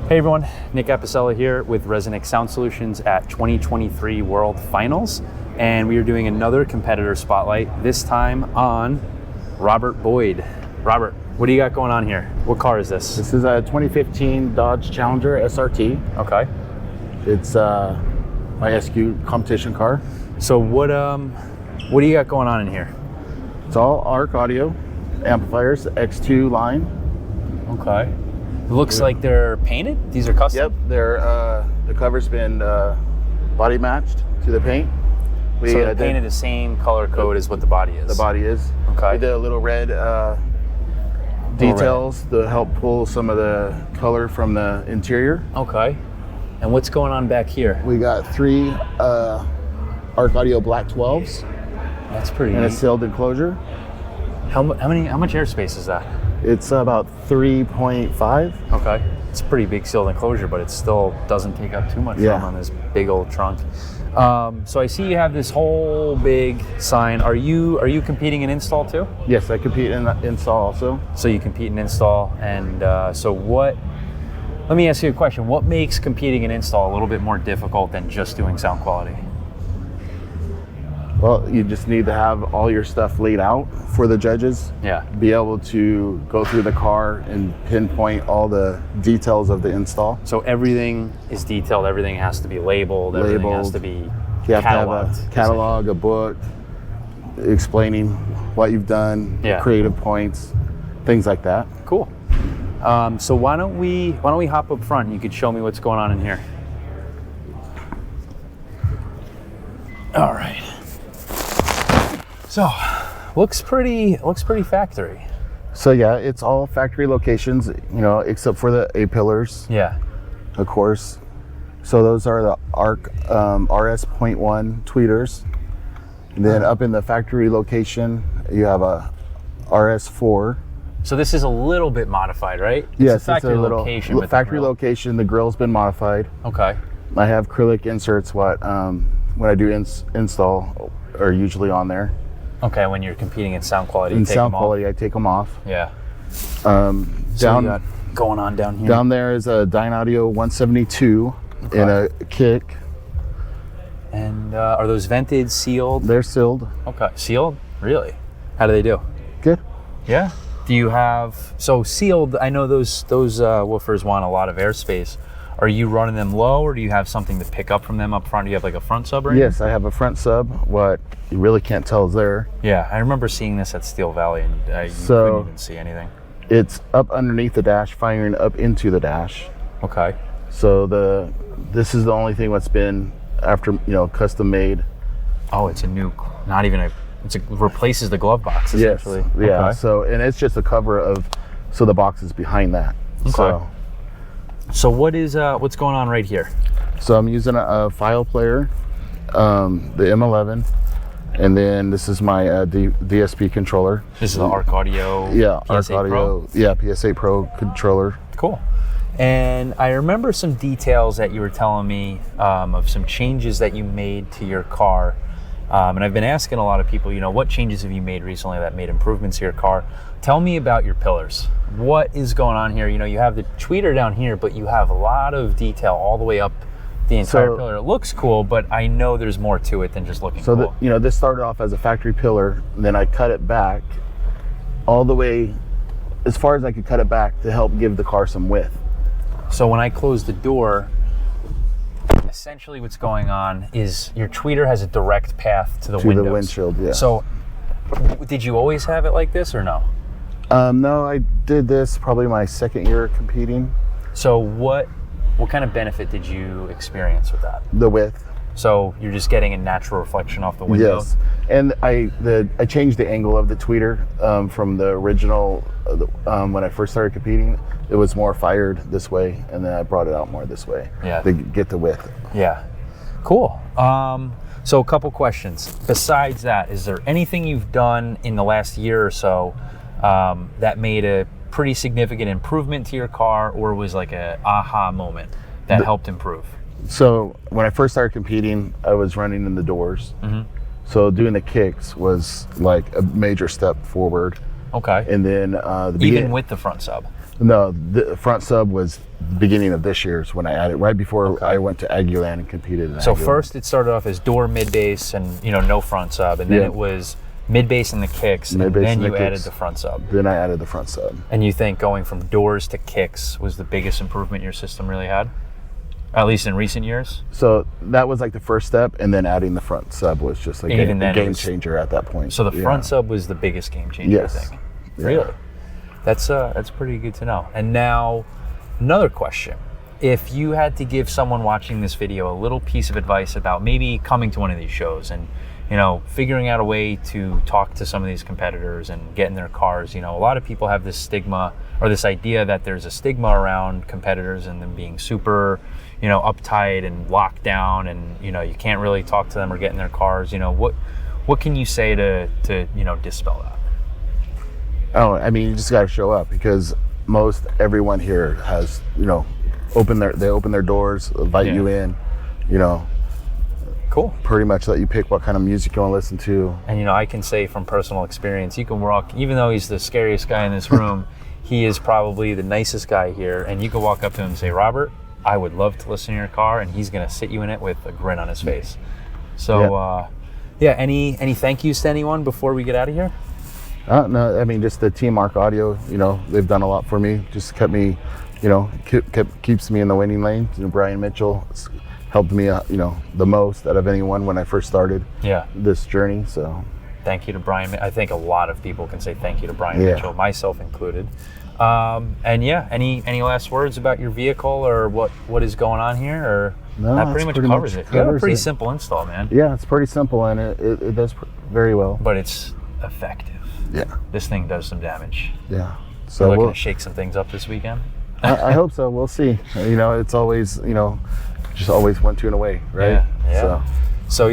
Hey everyone, Nick Apicella here with ResoNix Sound Solutions at 2023 World Finals, and we are doing another competitor spotlight, this time on Robert Boyd. Robert, what do you got going on here? What car is this? This is a 2015 Dodge Challenger SRT. Okay. It's a MASQ competition car. So what do you got going on in here? It's all ARC audio amplifiers, X2 line. Okay. It looks like they're painted? These are custom? Yep, they're the cover's been body matched to the paint. So they painted the same color code as what the body is? The body is. Okay. We did a little red details to help pull some of the color from the interior. Okay. And what's going on back here? We got 3 ARC audio black 12s. That's pretty and neat. a sealed enclosure. How much airspace is that? It's about 3.5. Okay. It's a pretty big sealed enclosure, but it still doesn't take up too much room on this big old trunk. So I see you have this whole big sign. Are you competing in install too? Yes, I compete in install also. So you compete in install, and let me ask you a question. What makes competing in install a little bit more difficult than just doing sound quality? Well, you just need to have all your stuff laid out for the judges. Yeah. Be able to go through the car and pinpoint all the details of the install. So everything is detailed, everything has to be labeled, everything has to be You have cataloged, to have a catalog, a book, explaining what you've done, creative points, things like that. Cool. So why don't we hop up front and you could show me what's going on in here. All right. So, looks pretty factory. So yeah, it's all factory locations, except for the A-pillars. Yeah. Of course. So those are the ARC RS.1 tweeters. And then up in the factory location, you have a RS4. So this is a little bit modified, right? Yes, it's a little location. Factory location. The grill's been modified. Okay. I have acrylic inserts. When I do install, are usually on there. Okay, when you're competing in sound quality, in sound quality, I take them off. Yeah. So you got going on down here. Down there is a Dyne Audio 172 and a kick. And are those vented, sealed? They're sealed. Okay, sealed? Really? How do they do? Good. Yeah. Do you have sealed? I know those woofers want a lot of airspace. Are you running them low, or do you have something to pick up from them up front? Do you have like a front sub or anything? Yes, I have a front sub. What you really can't tell is there. Yeah, I remember seeing this at Steel Valley, and you couldn't even see anything. It's up underneath the dash, firing up into the dash. Okay. So this is the only thing that's been after custom made. Oh, it's a new, it replaces the glove box essentially. Yes. Yeah. Okay. So and it's just a cover so the box is behind that. Okay. So what's going on right here? So I'm using a file player, the M11, and then this is my DSP controller. This is the ARC Audio. Yeah, PS8 ARC Audio. Pro? Yeah, PS8 Pro controller. Cool. And I remember some details that you were telling me of some changes that you made to your car. And I've been asking a lot of people, what changes have you made recently that made improvements to your car? Tell me about your pillars. What is going on here? You have the tweeter down here, but you have a lot of detail all the way up the entire pillar. It looks cool, but I know there's more to it than just looking cool. So this started off as a factory pillar, and then I cut it back all the way as far as I could cut it back to help give the car some width. So when I close the door, essentially what's going on is your tweeter has a direct path to the windows. To the windshield, yeah. So did you always have it like this or no? No, I did this probably my second year competing. So what kind of benefit did you experience with that? The width. So you're just getting a natural reflection off the window? Yes, and I changed the angle of the tweeter from the original, when I first started competing, it was more fired this way, and then I brought it out more this way to get the width. Yeah, cool. So a couple questions. Besides that, is there anything you've done in the last year or so that made a pretty significant improvement to your car, or was like a aha moment that helped improve? So when I first started competing, I was running in the doors. Mm-hmm. So doing the kicks was like a major step forward. Okay. And then even with the front sub? No, the front sub was the beginning of this year's when I added, right before I went to Aguilan and competed in So Aguilan. first it started off as door, mid bass, and no front sub, and then it was mid bass and the kicks, and then you added the front sub. Then I added the front sub. And you think going from doors to kicks was the biggest improvement your system really had? At least in recent years? So that was like the first step, and then adding the front sub was just like a game changer at that point. So the front sub was the biggest game changer, I think. Yeah. Really? That's pretty good to know. And now, another question. If you had to give someone watching this video a little piece of advice about maybe coming to one of these shows and figuring out a way to talk to some of these competitors and get in their cars. A lot of people have this stigma or this idea that there's a stigma around competitors and them being super, uptight and locked down, and you can't really talk to them or get in their cars. What can you say to dispel that? Oh, I mean, you just got to show up, because everyone here has, they open their doors, invite you in, Cool. Pretty much let you pick what kind of music you want to listen to. And I can say from personal experience, you can walk, even though he's the scariest guy in this room, he is probably the nicest guy here, and you can walk up to him and say, Robert, I would love to listen to your car, and he's going to sit you in it with a grin on his face. So, any thank yous to anyone before we get out of here? No, I mean, just the Team Mark Audio, they've done a lot for me. Just kept me, keeps me in the winning lane. Brian Mitchell helped me, the most out of anyone when I first started this journey. So thank you to Brian. I think a lot of people can say thank you to Brian Mitchell, myself included. Any last words about your vehicle or what is going on here? Or no, that pretty much covers it. You have a pretty simple install, man. Yeah, it's pretty simple, and it does very well. But it's effective. Yeah. This thing does some damage. Yeah. So we're looking to shake some things up this weekend? I hope so. We'll see. It's always, just always 1-2 and away, right? Yeah. So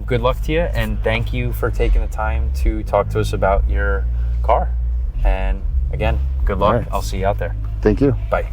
good luck to you, and thank you for taking the time to talk to us about your car. And again, good luck. Right. I'll see you out there. Thank you. Bye.